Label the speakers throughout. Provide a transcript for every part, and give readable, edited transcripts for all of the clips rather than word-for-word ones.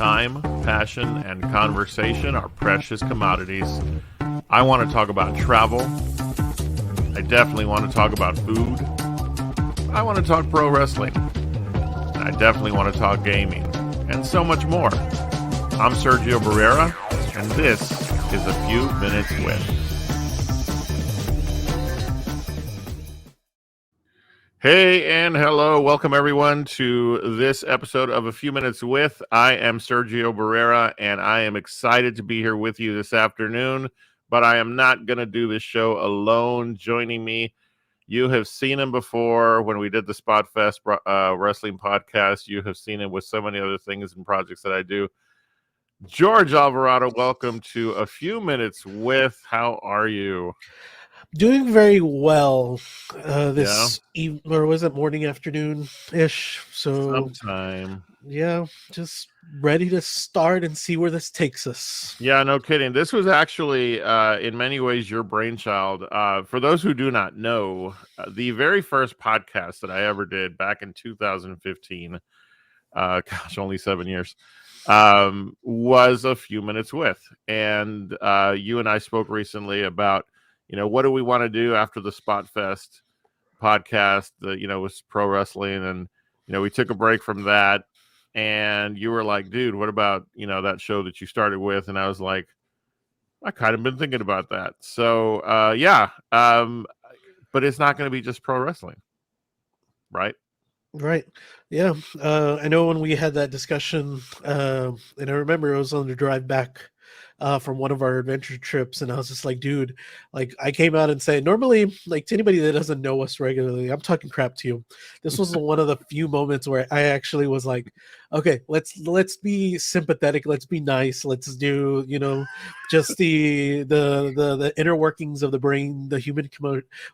Speaker 1: Time, passion, and conversation are precious commodities. I want to talk about travel. I definitely want to talk about food. I want to talk pro wrestling. I definitely want to talk gaming. And so much more. I'm Sergio Barrera, and this is A Few Minutes With. Hey and hello. Welcome everyone to this episode of A Few Minutes With. I am Sergio Barrera, and I am excited to be here with you this afternoon, but I am not going to do this show alone. Joining me, you have seen him before when we did the Spot Fest wrestling podcast. You have seen him with so many other things and projects that I do. George Alvarado, welcome to A Few Minutes With. How are you?
Speaker 2: Doing very well this
Speaker 1: Yeah?
Speaker 2: evening, or was it morning, afternoon-ish? So,
Speaker 1: Sometime.
Speaker 2: yeah, just ready to start and see where this takes us.
Speaker 1: Yeah, no kidding. This was actually, in many ways, your brainchild. For those who do not know, the very first podcast that I ever did back in 2015, gosh, only 7 years, was A Few Minutes With. And you and I spoke recently about, what do we want to do after the Spot Fest podcast, with pro wrestling. And, we took a break from that. And you were like, dude, what about, that show that you started with? And I was like, I kind of been thinking about that. So, but it's not going to be just pro wrestling, right?
Speaker 2: Right. Yeah. I know when we had that discussion, and I remember it was on the drive back from one of our adventure trips, and I was just like, dude, like I came out and said, normally, like to anybody that doesn't know us regularly, I'm talking crap to you. This was one of the few moments where I actually was like, okay, let's be sympathetic, let's be nice, let's do, just the inner workings of the brain, the human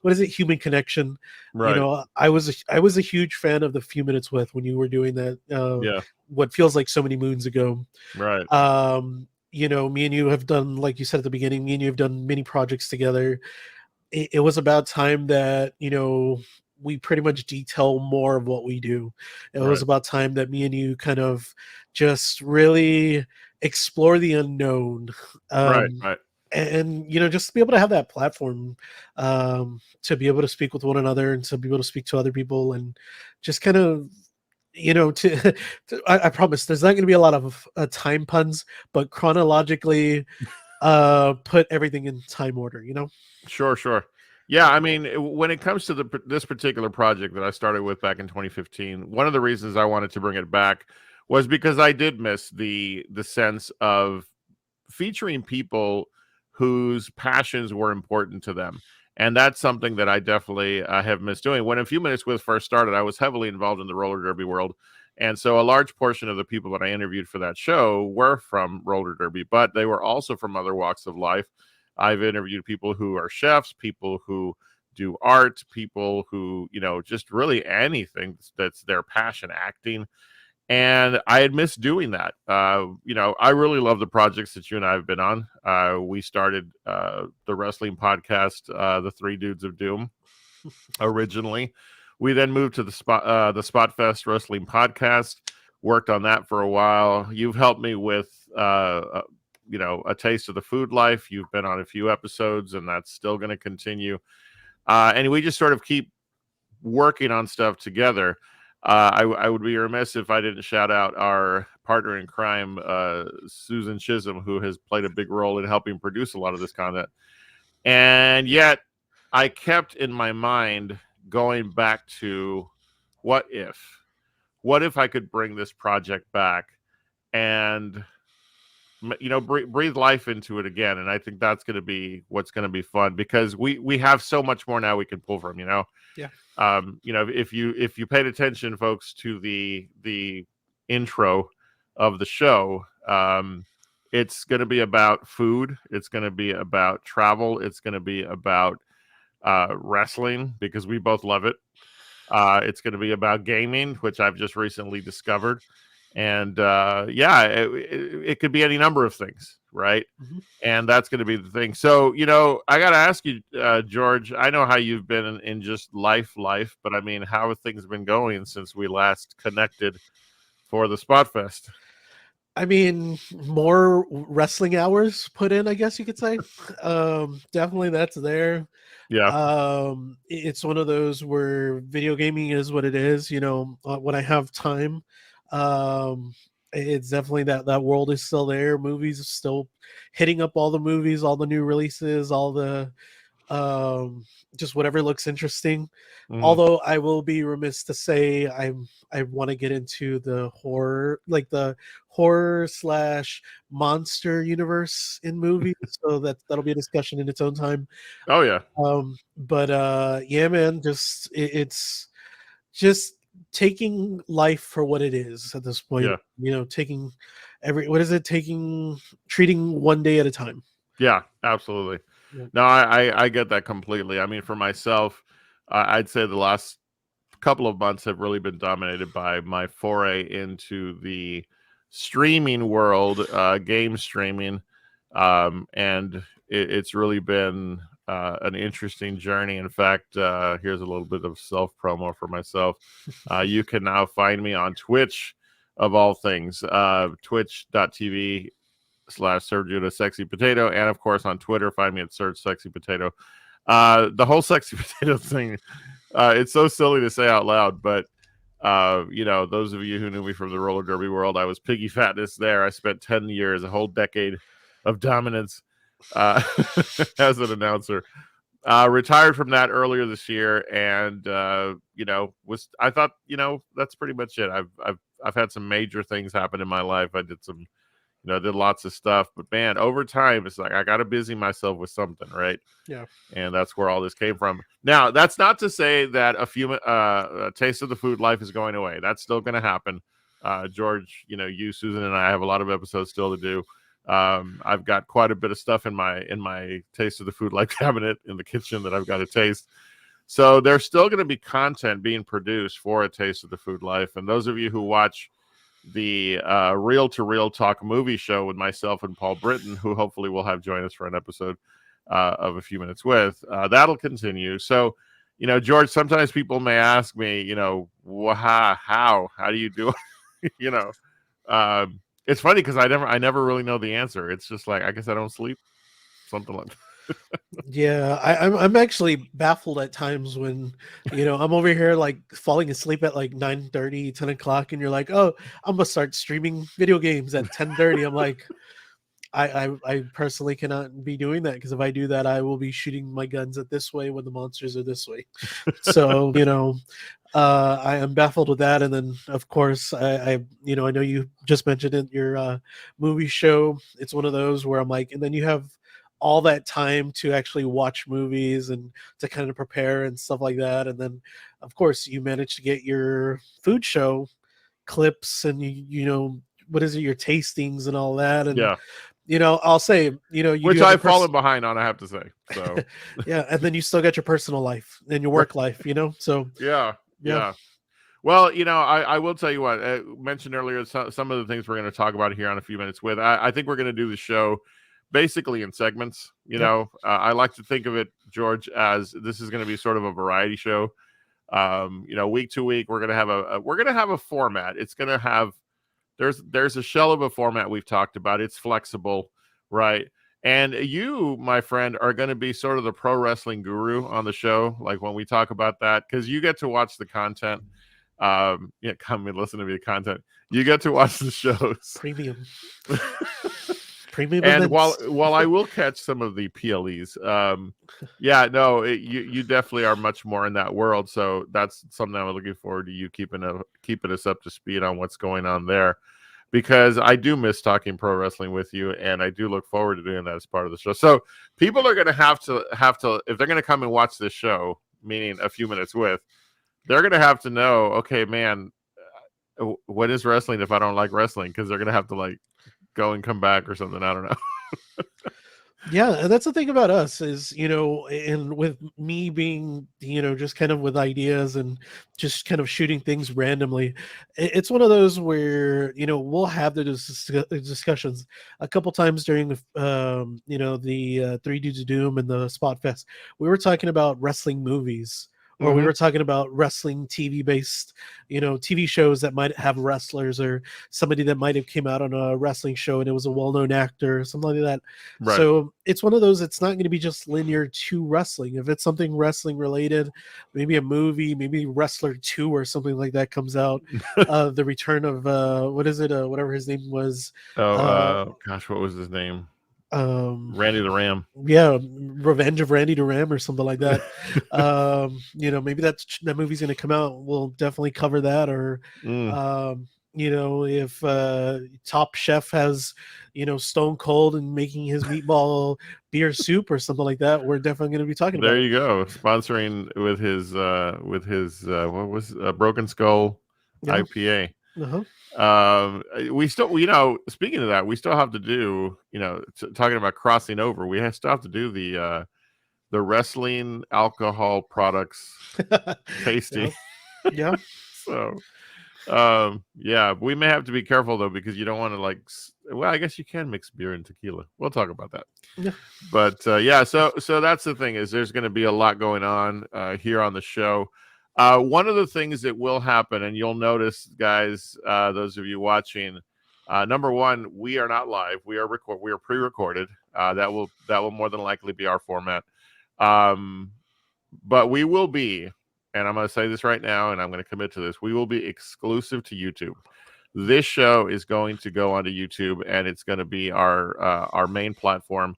Speaker 2: human connection.
Speaker 1: Right.
Speaker 2: I was a huge fan of the Few Minutes With when you were doing that.
Speaker 1: Yeah.
Speaker 2: What feels like so many moons ago.
Speaker 1: Right.
Speaker 2: Me and you have done, like you said at the beginning, me and you have done many projects together. It was about time that, we pretty much detail more of what we do. It was
Speaker 1: Right.
Speaker 2: about time that me and you kind of just really explore the unknown.
Speaker 1: Right. Right.
Speaker 2: And, just to be able to have that platform, to be able to speak with one another and to be able to speak to other people and just kind of, I promise there's not going to be a lot of time puns, but chronologically put everything in time order,
Speaker 1: Sure. Yeah, I mean, when it comes to this particular project that I started with back in 2015, one of the reasons I wanted to bring it back was because I did miss the sense of featuring people whose passions were important to them. And that's something that I definitely have missed doing. When A Few Minutes With first started, I was heavily involved in the roller derby world. And so a large portion of the people that I interviewed for that show were from roller derby, but they were also from other walks of life. I've interviewed people who are chefs, people who do art, people who, just really anything that's their passion, acting. And I had missed doing that. I really love the projects that you and I have been on. We started the wrestling podcast, The Three Dudes of Doom, originally. We then moved to the Spot Fest Wrestling Podcast, worked on that for a while. You've helped me with, A Taste of the Food Life. You've been on a few episodes, and that's still going to continue. And we just sort of keep working on stuff together. I would be remiss if I didn't shout out our partner in crime, Susan Chisholm, who has played a big role in helping produce a lot of this content. And yet, I kept in my mind going back to what if I could bring this project back and breathe life into it again. And I think that's going to be what's going to be fun, because we have so much more now we can pull from.
Speaker 2: Yeah.
Speaker 1: If you paid attention, folks, to the intro of the show, it's going to be about food. It's going to be about travel. It's going to be about wrestling, because we both love it. It's going to be about gaming, which I've just recently discovered. And it could be any number of things, right?
Speaker 2: Mm-hmm.
Speaker 1: And that's going to be the thing. So, I got to ask you, George, I know how you've been in just life, but I mean, how have things been going since we last connected for the Spot Fest?
Speaker 2: I mean, more wrestling hours put in, I guess you could say. Definitely that's there.
Speaker 1: Yeah.
Speaker 2: It's one of those where video gaming is what it is, when I have time. Um, it's definitely that world is still there. Movies are still hitting up all the movies, all the new releases, all the um just whatever looks interesting.
Speaker 1: Hmm.
Speaker 2: Although I will be remiss to say I want to get into the horror, like the horror slash monster universe in movies, so that'll be a discussion in its own time.
Speaker 1: Oh yeah.
Speaker 2: But yeah, man, it's just taking life for what it is at this point.
Speaker 1: Yeah.
Speaker 2: Taking every what is it? Taking treating one day at a time.
Speaker 1: Yeah, absolutely.
Speaker 2: Yeah.
Speaker 1: No, I get that completely. I mean, for myself, I'd say the last couple of months have really been dominated by my foray into the streaming world, game streaming, and it's really been an interesting journey. In fact, here's a little bit of self promo for myself. You can now find me on Twitch, of all things, twitch.tv/Sergio the Sexy Potato, and of course on Twitter, find me at Serge Sexy Potato. The whole Sexy Potato thing, it's so silly to say out loud, but those of you who knew me from the roller derby world, I was piggy fatness there. I spent 10 years, a whole decade of dominance uh, as an announcer. Retired from that earlier this year, and was I thought that's pretty much it. I've had some major things happen in my life. I did some did lots of stuff. But man, over time, it's like I got to busy myself with something, right?
Speaker 2: Yeah.
Speaker 1: And that's where all this came from. Now, that's not to say that a taste of the food life is going away. That's still going to happen. George, you, Susan, and I have a lot of episodes still to do. I've got quite a bit of stuff in my taste of the food life cabinet in the kitchen that I've got to taste. So there's still going to be content being produced for a taste of the food life. And those of you who watch the Real to Real Talk movie show with myself and Paul Britton, who hopefully will have join us for an episode of A Few Minutes With, that'll continue. So, George, sometimes people may ask me, how do you do it? It's funny because I never really know the answer. It's just like, I guess I don't sleep, something like that.
Speaker 2: Yeah, I'm actually baffled at times when I'm over here like falling asleep at like 9:30, 10 o'clock, and you're like, oh, I'm gonna start streaming video games at 10:30. I'm like, I personally cannot be doing that, because if I do that, I will be shooting my guns at this way when the monsters are this way. So I am baffled with that. And then of course I know you just mentioned it, your movie show. It's one of those where I'm like, and then you have all that time to actually watch movies and to kind of prepare and stuff like that. And then of course you manage to get your food show clips, and what is it, your tastings and all that. And
Speaker 1: Yeah,
Speaker 2: I'll say, you do
Speaker 1: which
Speaker 2: have a
Speaker 1: I've fallen behind on, I have to say. So
Speaker 2: yeah, and then you still got your personal life and your
Speaker 1: right.
Speaker 2: work life, so
Speaker 1: Yeah,
Speaker 2: yeah.
Speaker 1: yeah. Well, I will tell you what, I mentioned earlier some of the things we're going to talk about here on A Few Minutes With. I think we're going to do the show basically in segments.
Speaker 2: Yep.
Speaker 1: I like to think of it, George, as this is going to be sort of a variety show. Week to week, we're going to have a format. It's going to have there's a shell of a format we've talked about. It's flexible, right? And you, my friend, are going to be sort of the pro wrestling guru on the show. Like when we talk about that, because you get to watch the content. Come and listen to me. The content you get to watch the shows.
Speaker 2: Premium. Premium
Speaker 1: And while
Speaker 2: events.
Speaker 1: while I will catch some of the PLEs, you definitely are much more in that world. So that's something I'm looking forward to you keeping us up to speed on what's going on there, because I do miss talking pro wrestling with you, and I do look forward to doing that as part of the show. So people are going to have to if they're going to come and watch this show, meaning A Few Minutes With, they're going to have to know, okay, man, what is wrestling if I don't like wrestling? Because they're going to have to like go and come back or something. I don't know.
Speaker 2: Yeah, and that's the thing about us is, and with me being, just kind of with ideas and just kind of shooting things randomly, it's one of those where, we'll have the discussions a couple times during the 3 Dudes of Doom and the Spot Fest. We were talking about wrestling movies or we
Speaker 1: Hmm.
Speaker 2: were talking about wrestling TV based, TV shows that might have wrestlers, or somebody that might have came out on a wrestling show and it was a well-known actor, something like that.
Speaker 1: Right.
Speaker 2: So it's one of those, it's not going to be just linear to wrestling. If it's something wrestling related, maybe a movie, maybe Wrestler 2 or something like that comes out. The return of what is it? Whatever his name was.
Speaker 1: Oh,
Speaker 2: Uh
Speaker 1: gosh, what was his name?
Speaker 2: um
Speaker 1: Randy the Ram.
Speaker 2: yeah, Revenge of Randy Duram or something like that. Maybe that movie's going to come out. We'll definitely cover that. Or
Speaker 1: Mm,
Speaker 2: if Top Chef has Stone Cold and making his meatball beer soup or something like that, we're definitely going to be talking about
Speaker 1: there
Speaker 2: it.
Speaker 1: you go. Sponsoring with his what was Broken Skull
Speaker 2: Yeah.
Speaker 1: IPA.
Speaker 2: Uh-huh.
Speaker 1: We still, speaking of that, we still have to do, talking about crossing over. Still have to do the wrestling alcohol products tasting.
Speaker 2: Yeah. Yeah.
Speaker 1: So, yeah, we may have to be careful though, because you don't want to well, I guess you can mix beer and tequila. We'll talk about that.
Speaker 2: Yeah.
Speaker 1: But yeah, so that's the thing, is there's going to be a lot going on here on the show. One of the things that will happen, and you'll notice, guys, those of you watching, number one, we are not live. We are pre-recorded. That will more than likely be our format. Um, but we will be, and I'm going to say this right now, and I'm going to commit to this. We will be exclusive to YouTube. This show is going to go onto YouTube, and it's going to be our main platform.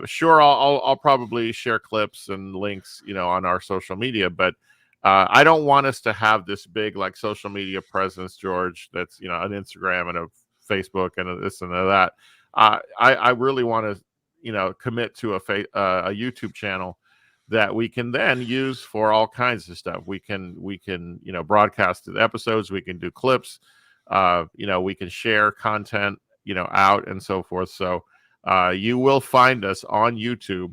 Speaker 1: Sure, I'll probably share clips and links, on our social media, but I don't want us to have this big social media presence, George. That's an Instagram and a Facebook and a this and a that. I really want to commit to a YouTube channel that we can then use for all kinds of stuff. We can broadcast the episodes. We can do clips. We can share content out and so forth. So you will find us on YouTube,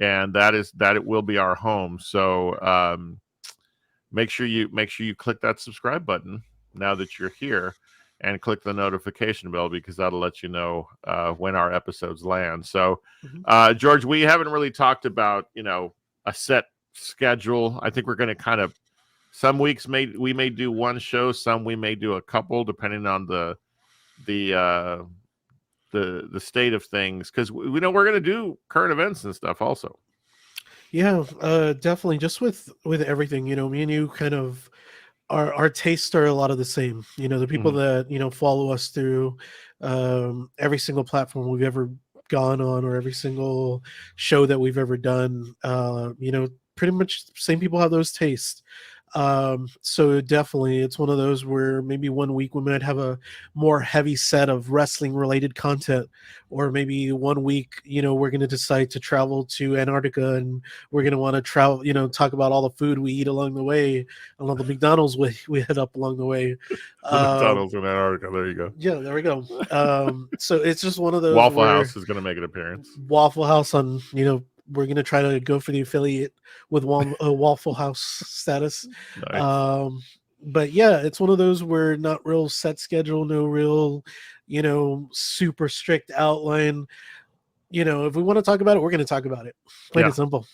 Speaker 1: and that it will be our home. So make sure you click that subscribe button now that you're here, and click the notification bell, because that'll let you know when our episodes land. So
Speaker 2: Mhm.
Speaker 1: George, we haven't really talked about a set schedule. I think we're going to kind of, some weeks we may do one show, some we may do a couple, depending on the uh the state of things, because we know we're going to do current events and stuff also.
Speaker 2: Yeah, definitely. Just with everything, me and you kind of, our tastes are a lot of the same. The people
Speaker 1: Mhm.
Speaker 2: that follow us through every single platform we've ever gone on, or every single show that we've ever done. Pretty much same people have those tastes. So definitely, it's one of those where maybe one week we might have a more heavy set of wrestling related content, or maybe one week, we're going to decide to travel to Antarctica, and we're going to want to travel, talk about all the food we eat along the way, and all the McDonald's we hit up along the way.
Speaker 1: The
Speaker 2: Um,
Speaker 1: McDonald's in Antarctica. There you go.
Speaker 2: yeah, there we go. So it's just one of those
Speaker 1: Waffle
Speaker 2: where
Speaker 1: House is going to make an appearance.
Speaker 2: Waffle House on, we're gonna try to go for the affiliate with Waffle House status.
Speaker 1: Nice.
Speaker 2: Um, but yeah, it's one of those where not real set schedule, no real, super strict outline. If we want to talk about it, we're going to talk about it. Plain
Speaker 1: Yeah.
Speaker 2: and simple.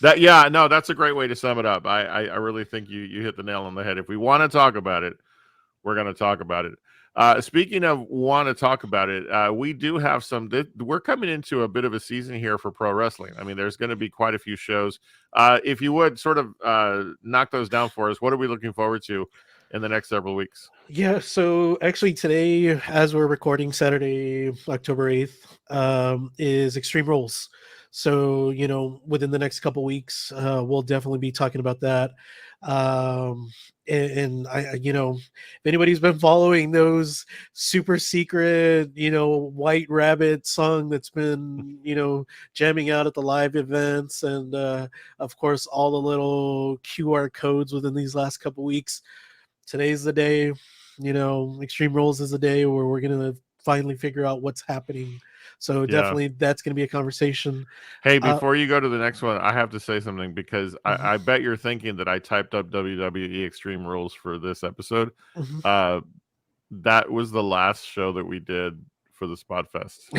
Speaker 1: No, that's a great way to sum it up. I really think you hit the nail on the head. If we want to talk about it, we're going to talk about it. Speaking of want to talk about it, we do have we're coming into a bit of a season here for pro wrestling. I mean, there's going to be quite a few shows. If you would sort of knock those down for us, what are we looking forward to in the next several weeks?
Speaker 2: Yeah, so actually today, as we're recording, Saturday, October 8th, is Extreme Rules. So, within the next couple weeks, we'll definitely be talking about that. Um, and if anybody's been following those super secret, White Rabbit song that's been, jamming out at the live events, and of course, all the little QR codes within these last couple weeks, today's the day. Extreme Rules is the day where we're gonna finally figure out what's happening. So
Speaker 1: Yeah.
Speaker 2: definitely that's gonna be a conversation.
Speaker 1: Hey,
Speaker 2: Uh,
Speaker 1: before you go to the next one, I have to say something, because
Speaker 2: mhm,
Speaker 1: I bet you're thinking that I typed up WWE Extreme Rules for this episode.
Speaker 2: mhm.
Speaker 1: Uh, that was the last show that we did for the Spot Fest.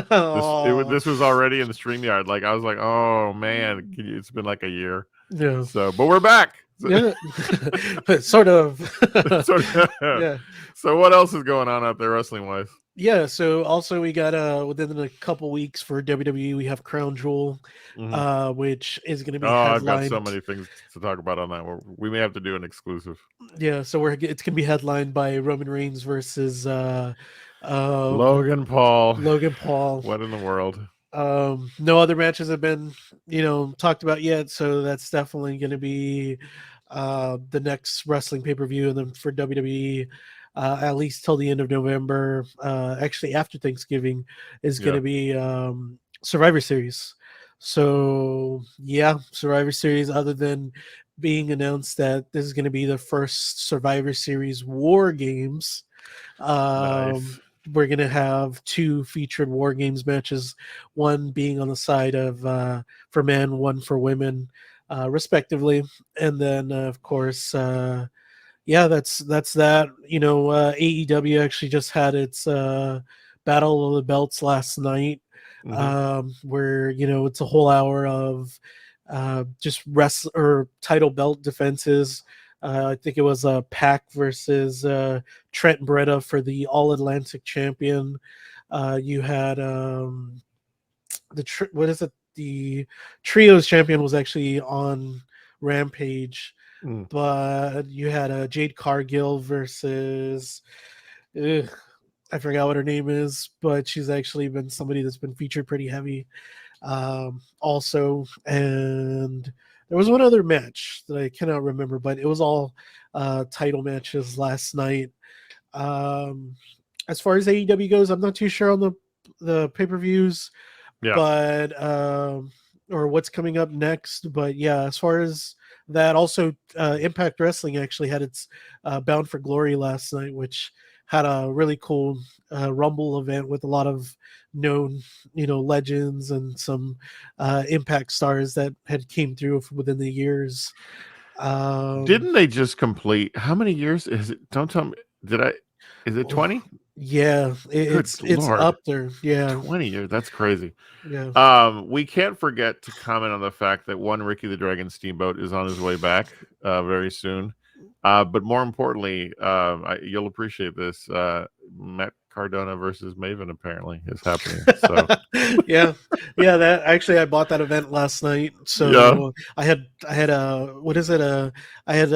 Speaker 2: Oh,
Speaker 1: This was already in the StreamYard. Like I was like, oh man, it's been like a year.
Speaker 2: yeah,
Speaker 1: So, but we're back.
Speaker 2: yeah, sort of.
Speaker 1: So,
Speaker 2: Yeah,
Speaker 1: so what else is going on out there wrestling wise?
Speaker 2: yeah. So also we got within a couple weeks for WWE we have Crown Jewel,
Speaker 1: Mm-hmm.
Speaker 2: which is going to be
Speaker 1: Oh, I've got so
Speaker 2: headlined.
Speaker 1: many things to talk about on that. We may have to do an exclusive.
Speaker 2: Yeah, so it's going to be headlined by Roman Reigns versus
Speaker 1: Logan Paul.
Speaker 2: Logan Paul.
Speaker 1: What in the world?
Speaker 2: No other matches have been, talked about yet, so that's definitely going to be the next wrestling pay-per-view, and then for WWE, at least till the end of November, actually after Thanksgiving, is going
Speaker 1: Yeah,
Speaker 2: to be Survivor Series. So yeah, Survivor Series. Other than being announced that this is going to be the first Survivor Series War Games,
Speaker 1: nice.
Speaker 2: we're going to have two featured War Games matches, one being on the side of for men, one for women, respectively. And then, of course, yeah, that's that. AEW actually just had its Battle of the Belts last night,
Speaker 1: Mm-hmm.
Speaker 2: where it's a whole hour of just or title belt defenses. I think it was Pac versus Trent Beretta for the All Atlantic Champion. You had what is it? The Trios Champion was actually on Rampage,
Speaker 1: Mm.
Speaker 2: but you had Jade Cargill versus. Ugh, I forgot what her name is, but she's actually been somebody that's been featured pretty heavy. Also, and there was one other match that I cannot remember, but it was all title matches last night. Um, as far as AEW goes, I'm not too sure on the pay-per-views,
Speaker 1: Yeah.
Speaker 2: but or what's coming up next. But yeah, as far as that, also Impact Wrestling actually had its Bound for Glory last night, which had a really cool Rumble event with a lot of known, legends and some Impact stars that had came through within the years.
Speaker 1: Didn't they just complete? How many years is it? Don't tell me. Did I? Is it 20?
Speaker 2: Yeah,
Speaker 1: Good
Speaker 2: it's
Speaker 1: Lord.
Speaker 2: up there. Yeah,
Speaker 1: 20 years. That's crazy.
Speaker 2: yeah.
Speaker 1: We can't forget to comment on the fact that one Ricky the Dragon Steamboat is on his way back very soon. But more importantly, you'll appreciate this. Matt Cardona versus Maven apparently is happening. So
Speaker 2: Yeah, yeah. That actually, I bought that event last night.
Speaker 1: yeah,
Speaker 2: So I had a what is it? I had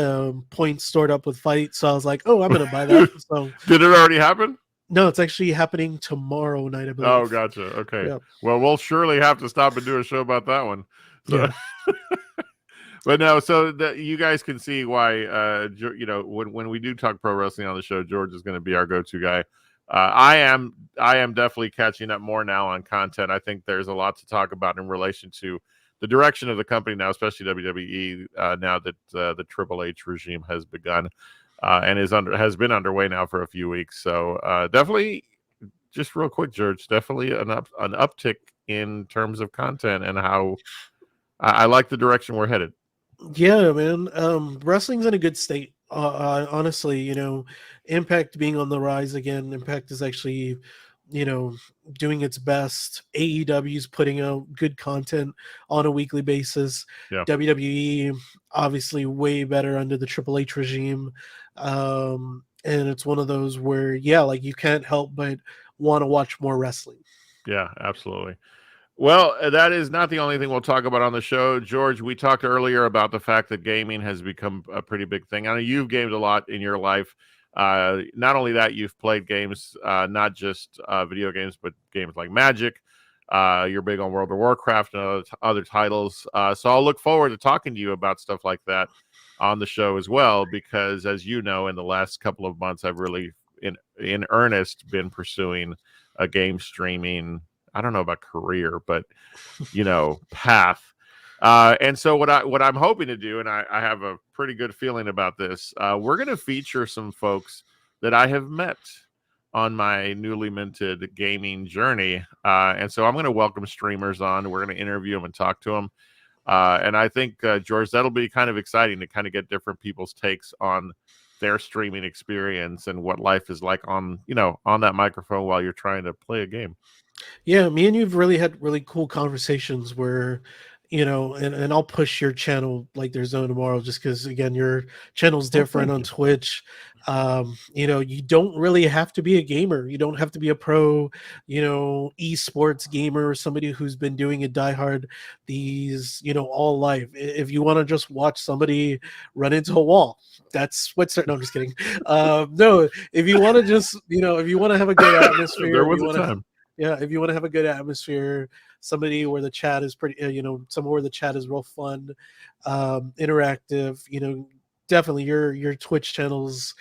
Speaker 2: points stored up with fight. So I was like, oh, I'm gonna buy that. So
Speaker 1: did it already happen?
Speaker 2: no, it's actually happening tomorrow night, I
Speaker 1: Oh,
Speaker 2: believe.
Speaker 1: gotcha. Okay.
Speaker 2: Yeah,
Speaker 1: Well, we'll surely have to stop and do a show about that one. So,
Speaker 2: yeah,
Speaker 1: but no, so that you guys can see why, when we do talk pro wrestling on the show, George is going to be our go-to guy. I am definitely catching up more now on content. I think there's a lot to talk about in relation to the direction of the company now, especially WWE. Now that the Triple H regime has begun and has been underway now for a few weeks. So definitely, just real quick, George, definitely an uptick in terms of content and how I like the direction we're headed.
Speaker 2: yeah, man. Wrestling's in a good state. Honestly, Impact being on the rise again. Impact is actually, you know, doing its best. AEW's putting out good content on a weekly basis.
Speaker 1: Yeah.
Speaker 2: WWE obviously way better under the Triple H regime. And it's one of those where, yeah, like you can't help but want to watch more wrestling.
Speaker 1: Yeah, absolutely. Well, that is not the only thing we'll talk about on the show. George, we talked earlier about the fact that gaming has become a pretty big thing. I know you've gamed a lot in your life. Not only that, you've played games, not just video games, but games like Magic. You're big on World of Warcraft and other titles. So I'll look forward to talking to you about stuff like that on the show as well, because as you know, in the last couple of months, I've really in earnest been pursuing a game streaming, I don't know about career, but path. And so what I'm hoping to do, and I have a pretty good feeling about this, we're going to feature some folks that I have met on my newly minted gaming journey. And so I'm going to welcome streamers on. We're going to interview them and talk to them. And I think, George, that'll be kind of exciting to kind of get different people's takes on their streaming experience and what life is like on, you know, on that microphone while you're trying to play a game.
Speaker 2: Yeah, me and you've really had really cool conversations where, and I'll push your channel like there's no tomorrow just because again your channel's
Speaker 1: Well,
Speaker 2: different
Speaker 1: thank
Speaker 2: on
Speaker 1: you.
Speaker 2: Twitch. You don't really have to be a gamer. You don't have to be a pro, esports gamer or somebody who's been doing it diehard these, all life. If you want to just watch somebody run into a wall, that's what's no, I'm just kidding. No, if you want to just, if you want to have a good
Speaker 1: There
Speaker 2: atmosphere, if
Speaker 1: was
Speaker 2: you
Speaker 1: a
Speaker 2: want to
Speaker 1: time.
Speaker 2: yeah, if you want to have a good atmosphere, somebody where the chat is pretty, somewhere where the chat is real fun, interactive, definitely your Twitch channel's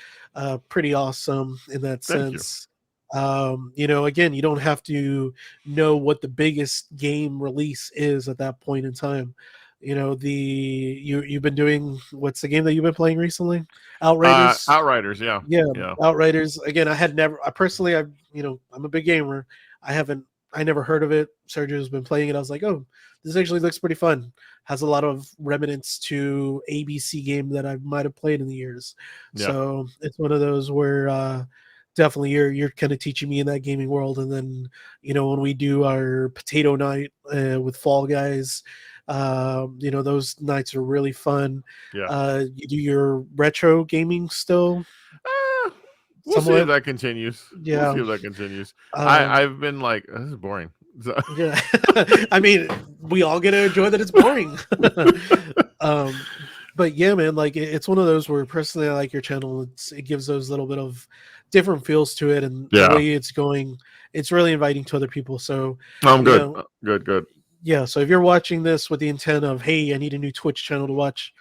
Speaker 2: pretty awesome in that
Speaker 1: Thank you.
Speaker 2: sense. Again, you don't have to know what the biggest game release is at that point in time. You've been doing what's the game that you've been playing recently? Outriders.
Speaker 1: Outriders, yeah.
Speaker 2: Yeah,
Speaker 1: Yeah.
Speaker 2: Outriders. Again, I personally, I'm a big gamer. I haven't, I never heard of it. Sergio's been playing it. I was like, oh, this actually looks pretty fun. Has a lot of remnants to ABC game that I might have played in the years.
Speaker 1: Yeah.
Speaker 2: So it's one of those where definitely you're kind of teaching me in that gaming world. And then when we do our potato night with Fall Guys, those nights are really fun.
Speaker 1: Yeah.
Speaker 2: You do your retro gaming still
Speaker 1: Uh, we'll see if
Speaker 2: somewhat.
Speaker 1: that continues. We'll
Speaker 2: Yeah.
Speaker 1: see if that continues.
Speaker 2: Um,
Speaker 1: I've been like, this is boring. So,
Speaker 2: yeah. I mean, we all get to enjoy that it's boring. um, but yeah, man, like it's one of those where personally I like your channel. It gives those little bit of different feels to it, and the
Speaker 1: yeah.
Speaker 2: way it's going, it's really inviting to other people. So,
Speaker 1: I'm
Speaker 2: you
Speaker 1: good.
Speaker 2: know,
Speaker 1: Good.
Speaker 2: yeah. So if you're watching this with the intent of, hey, I need a new Twitch channel to watch,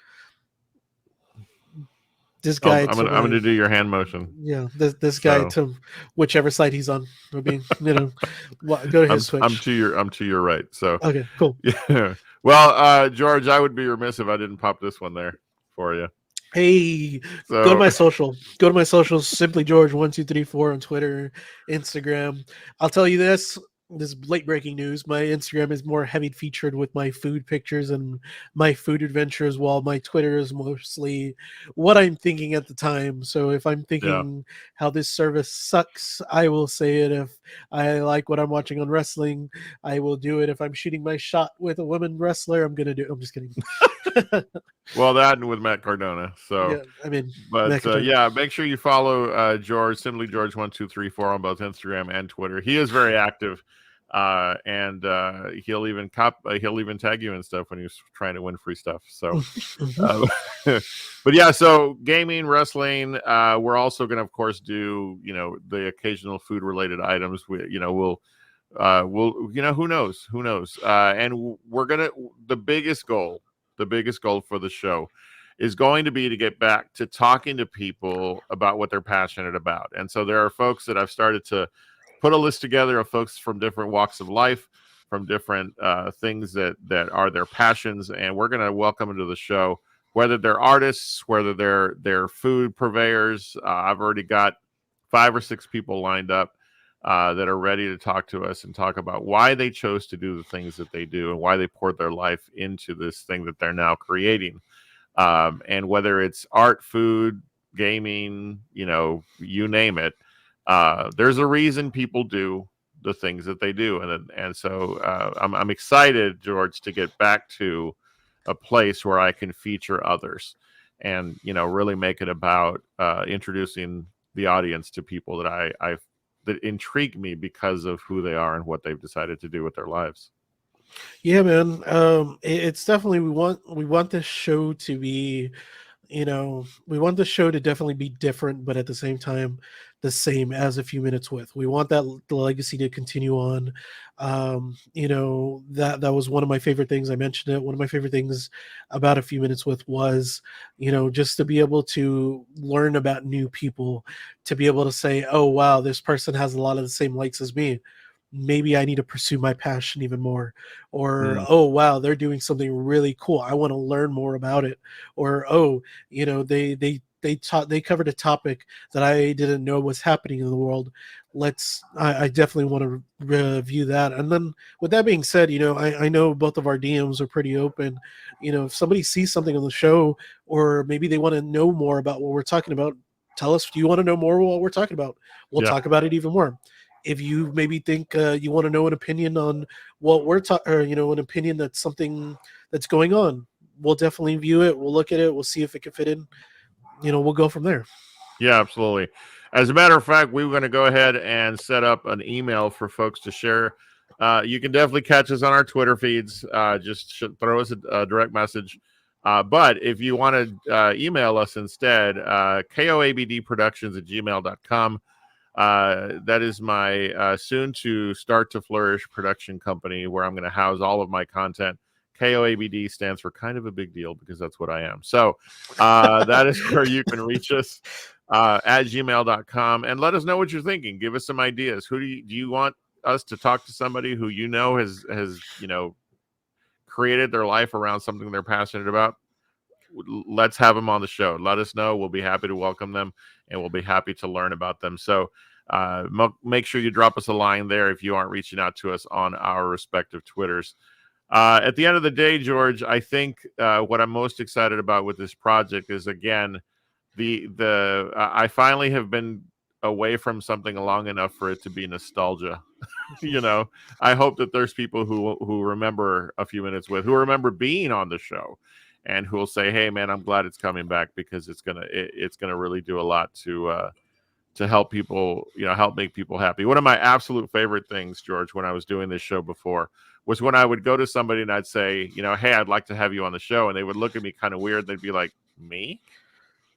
Speaker 2: this
Speaker 1: Oh,
Speaker 2: guy to
Speaker 1: I'm
Speaker 2: my
Speaker 1: gonna do your hand motion.
Speaker 2: this guy
Speaker 1: So
Speaker 2: to whichever side he's on would be go to his
Speaker 1: I'm
Speaker 2: Twitch.
Speaker 1: to your right. So
Speaker 2: Okay, cool.
Speaker 1: yeah. Well, George, I would be remiss if I didn't pop this one there for you.
Speaker 2: Hey, go to
Speaker 1: So
Speaker 2: my social. Go to my socials. Simply George 1234 on Twitter, Instagram. I'll tell you this. This is late breaking news. My Instagram is more heavy featured with my food pictures and my food adventures, while my Twitter is mostly what I'm thinking at the time. So if I'm
Speaker 1: yeah.
Speaker 2: thinking how this service sucks, I will say it. If I like what I'm watching on wrestling, I will do it. If I'm shooting my shot with a woman wrestler, I'm gonna do. I'm just kidding.
Speaker 1: Well, that and with Matt Cardona. So
Speaker 2: Yeah, I mean,
Speaker 1: but
Speaker 2: McIntyre.
Speaker 1: yeah, make sure you follow George, simply George 1234 on both Instagram and Twitter. He is very active, and he'll even he'll even tag you and stuff when he's trying to win free stuff. So, uh, but yeah, so gaming, wrestling. We're also going to, of course, do the occasional food related items. We'll who knows, and we're gonna the biggest goal for the show is going to be to get back to talking to people about what they're passionate about. And so there are folks that I've started to put a list together of folks from different walks of life, from different things that are their passions, and we're going to welcome them to the show, whether they're artists, whether they're food purveyors. I've already got 5 or 6 people lined up that are ready to talk to us and talk about why they chose to do the things that they do and why they poured their life into this thing that they're now creating. And whether it's art, food, gaming, you name it, there's a reason people do the things that they do, and so I'm excited, George, to get back to a place where I can feature others, and really make it about introducing the audience to people that intrigue me because of who they are and what they've decided to do with their lives.
Speaker 2: Yeah, man. It's definitely we want this show to be, we want the show to definitely be different, but at the same time, the same as A Few Minutes With. We want the legacy to continue on. That was one of my favorite things. I mentioned it. One of my favorite things about A Few Minutes With was, just to be able to learn about new people, to be able to say, oh wow, this person has a lot of the same likes as me, maybe I need to pursue my passion even more. Or,
Speaker 1: Mm,
Speaker 2: oh wow, they're doing something really cool. I want to learn more about it. Or, oh, they covered a topic that I didn't know was happening in the world. I definitely want to review that. And then with that being said, I know both of our DMs are pretty open. If somebody sees something on the show, or maybe they want to know more about what we're talking about, tell us, do you want to know more what we're talking about? We'll
Speaker 1: Yeah.
Speaker 2: talk about it even more. If you maybe think you want to know an opinion on what we're talking, or an opinion that's something that's going on, we'll definitely view it. We'll look at it. We'll see if it can fit in. We'll go from there.
Speaker 1: Yeah, absolutely. As a matter of fact, we were going to go ahead and set up an email for folks to share. You can definitely catch us on our Twitter feeds. Just throw us a direct message. But if you want to email us instead, koabdproductions@gmail.com. That is my soon to start to flourish production company where I'm going to house all of my content. KOABD stands for kind of a big deal because that's what I am. So that is where you can reach us at gmail.com and let us know what you're thinking. Give us some ideas. Who do you want us to talk to? Somebody who has created their life around something they're passionate about? Let's have them on the show. Let us know. We'll be happy to welcome them, and we'll be happy to learn about them. So make sure you drop us a line there if you aren't reaching out to us on our respective Twitters. At the end of the day, George, I think what I'm most excited about with this project is, again, I finally have been away from something long enough for it to be nostalgia. I hope that there's people who remember a few minutes who remember being on the show, and who will say, "Hey, man, I'm glad it's coming back because it's gonna really do a lot to help people, help make people happy." One of my absolute favorite things, George, when I was doing this show before, was when I would go to somebody and I'd say, "Hey, I'd like to have you on the show," and they would look at me kind of weird. They'd be like, "Me?"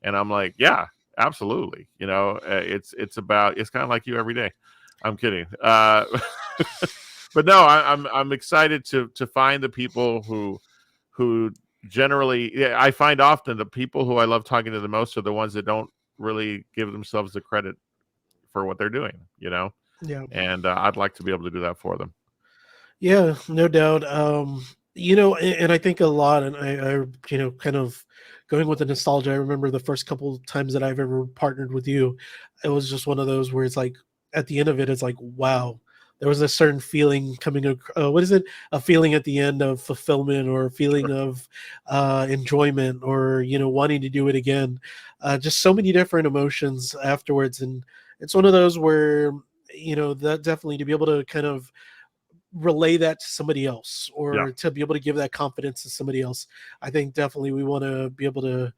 Speaker 1: And I'm like, "Yeah, absolutely." It's kind of like you every day. I'm kidding. But no, I'm excited to find the people who generally, yeah, I find often the people who I love talking to the most are the ones that don't really give themselves the credit for what they're doing.
Speaker 2: Yeah.
Speaker 1: And I'd like to be able to do that for them.
Speaker 2: Yeah, no doubt. And I think a lot, and kind of going with the nostalgia. I remember the first couple of times that I've ever partnered with you, it was just one of those where it's like, at the end of it, it's like, wow, there was a certain feeling coming. What is it? A feeling at the end of fulfillment, or a feeling of enjoyment, or wanting to do it again. Just so many different emotions afterwards, and it's one of those where that definitely, to be able to kind of relay that to somebody else,
Speaker 1: Yeah.
Speaker 2: or to be able to give that confidence to somebody else. I think definitely we want to be able to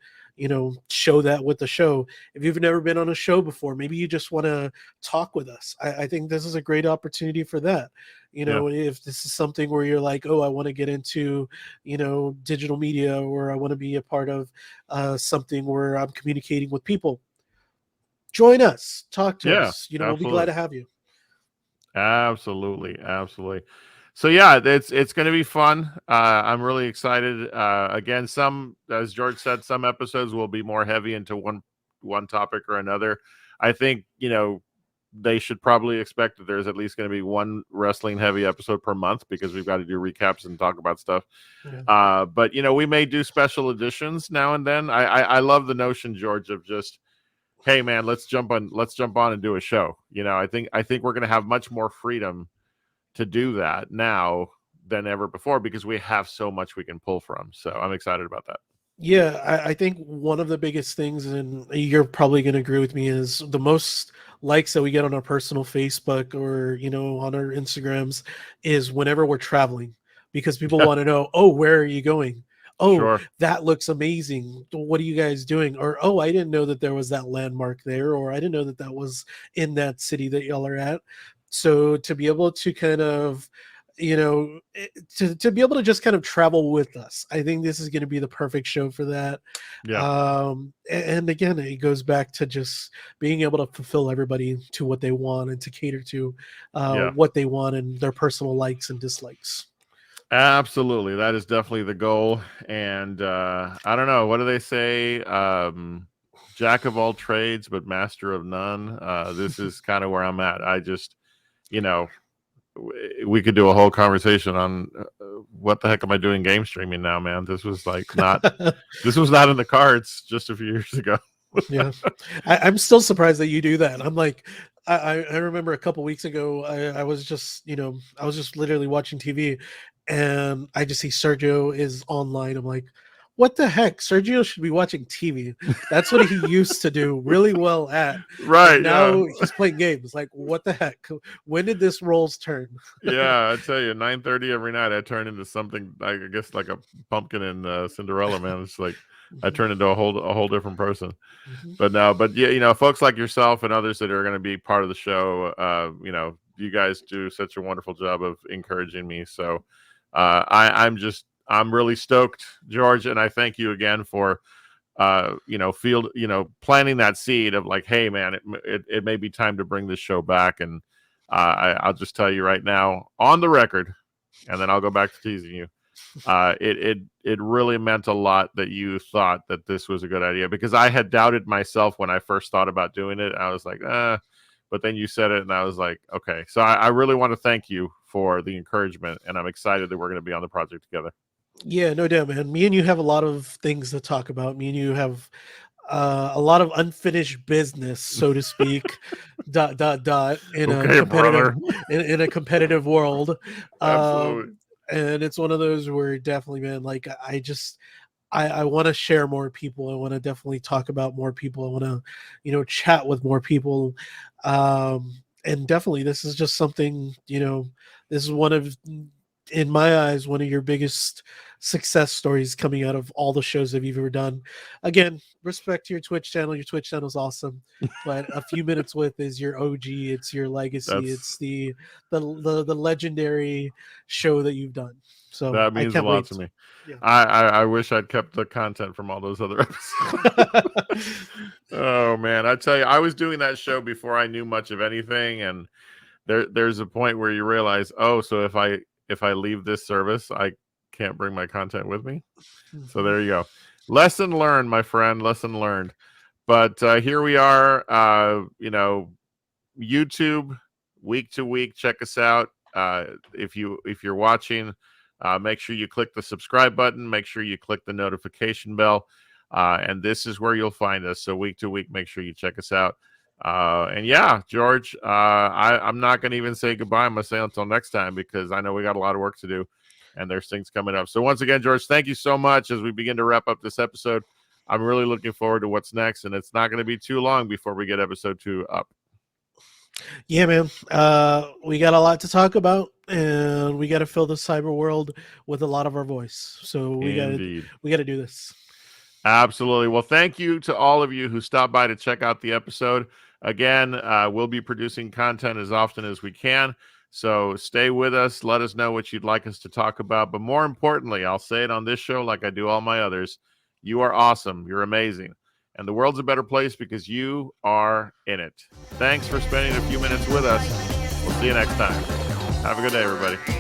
Speaker 2: show that with the show. If you've never been on a show before, maybe you just want to talk with us. I think this is a great opportunity for that.
Speaker 1: Yeah.
Speaker 2: If this is something where you're like, oh, I want to get into digital media, or I want to be a part of something where I'm communicating with people, join us, talk to
Speaker 1: Yeah.
Speaker 2: us. We'll be glad
Speaker 1: Absolutely.
Speaker 2: to have you.
Speaker 1: Absolutely. Absolutely. So yeah, it's going to be fun. I'm really excited. Again, as George said, some episodes will be more heavy into one topic or another. I think they should probably expect that there's at least going to be one wrestling heavy episode per month, because we've got to do recaps and talk about stuff.
Speaker 2: Yeah.
Speaker 1: But we may do special editions now and then. I love the notion, George, of just, hey man, let's jump on and do a show. I think we're going to have much more freedom to do that now than ever before, because we have so much we can pull from. So I'm excited about that.
Speaker 2: Yeah, I think one of the biggest things, and you're probably going to agree with me, is the most likes that we get on our personal Facebook, or on our Instagrams, is whenever we're traveling, because people
Speaker 1: Yeah,
Speaker 2: want to know, oh, where are you going? Oh,
Speaker 1: sure.
Speaker 2: that looks amazing. What are you guys doing? Or, oh, I didn't know that there was that landmark there, or I didn't know that that was in that city that y'all are at. So to be able to kind of to be able to just kind of travel with us, I think this is going to be the perfect show for that.
Speaker 1: Yeah,
Speaker 2: And again, it goes back to just being able to fulfill everybody to what they want, and to cater to
Speaker 1: yeah.
Speaker 2: what they want and their personal likes and dislikes.
Speaker 1: Absolutely. That is definitely the goal. And I don't know, what do they say? Jack of all trades, but master of none. This is kind of where I'm at. I just, you know, we could do a whole conversation on what the heck am I doing game streaming now, man? This was not in the cards just a few years ago.
Speaker 2: Yeah, I'm still surprised that you do that. I'm like, I remember a couple weeks ago, I was just, I was just literally watching TV, and I just see Sergio is online. I'm like, what the heck? Sergio should be watching TV. That's what he used to do really well at, and
Speaker 1: Right, yeah.
Speaker 2: now he's playing games. Like, what the heck? When did this roles turn?
Speaker 1: Yeah, I tell you, 9:30 every night, I turn into something. I guess like a pumpkin in Cinderella, man. It's like I
Speaker 2: Mhm,
Speaker 1: turn into a whole different person.
Speaker 2: mhm.
Speaker 1: But no, but yeah, folks like yourself and others that are going to be part of the show, you guys do such a wonderful job of encouraging me. So I'm really stoked, George, and I thank you again for planting that seed of like, hey, man, it may be time to bring this show back. And I'll just tell you right now, on the record, and then I'll go back to teasing you. It really meant a lot that you thought that this was a good idea, because I had doubted myself when I first thought about doing it. I was like, but then you said it, and I was like, okay. So I really want to thank you for the encouragement, and I'm excited that we're going to be on the project together.
Speaker 2: Yeah, no doubt, man. Me and you have a lot of things to talk about. Me and you have a lot of unfinished business, so to speak. Dot dot dot in a
Speaker 1: Okay,
Speaker 2: competitive
Speaker 1: brother.
Speaker 2: in a competitive world,
Speaker 1: Absolutely.
Speaker 2: and it's one of those where definitely, man. Like I want to share more people. I want to definitely talk about more people. I want to, chat with more people. And definitely, this is just something, this is one of, in my eyes, one of your biggest success stories coming out of all the shows that you've ever done. Again, respect to your Twitch channel. Your Twitch channel is awesome, but A Few Minutes With is your OG. It's your legacy. It's
Speaker 1: That's
Speaker 2: the legendary show that you've done. So
Speaker 1: that
Speaker 2: I
Speaker 1: means a
Speaker 2: can't
Speaker 1: lot to
Speaker 2: wait.
Speaker 1: me.
Speaker 2: Yeah.
Speaker 1: I wish I'd kept the content from all those other episodes. Oh man, I tell you, I was doing that show before I knew much of anything, and there's a point where you realize, oh, so if I leave this service, I can't bring my content with me. So
Speaker 2: Mhm.
Speaker 1: there you go. Lesson learned, my friend. Lesson learned. But here we are. YouTube, week to week. Check us out. If you're watching, make sure you click the subscribe button. Make sure you click the notification bell. And this is where you'll find us. So week to week, make sure you check us out. And yeah, George, I'm not going to even say goodbye. I'm going to say until next time, because I know we got a lot of work to do and there's things coming up. So once again, George, thank you so much as we begin to wrap up this episode. I'm really looking forward to what's next, and it's not going to be too long before we get episode 2 up.
Speaker 2: Yeah, man. We got a lot to talk about, and we got to fill the cyber world with a lot of our voice. So
Speaker 1: Indeed.
Speaker 2: we got to do this.
Speaker 1: Absolutely. Well, thank you to all of you who stopped by to check out the episode. Again, we'll be producing content as often as we can. So stay with us. Let us know what you'd like us to talk about. But more importantly, I'll say it on this show like I do all my others. You are awesome. You're amazing. And the world's a better place because you are in it. Thanks for spending a few minutes with us. We'll see you next time. Have a good day, everybody.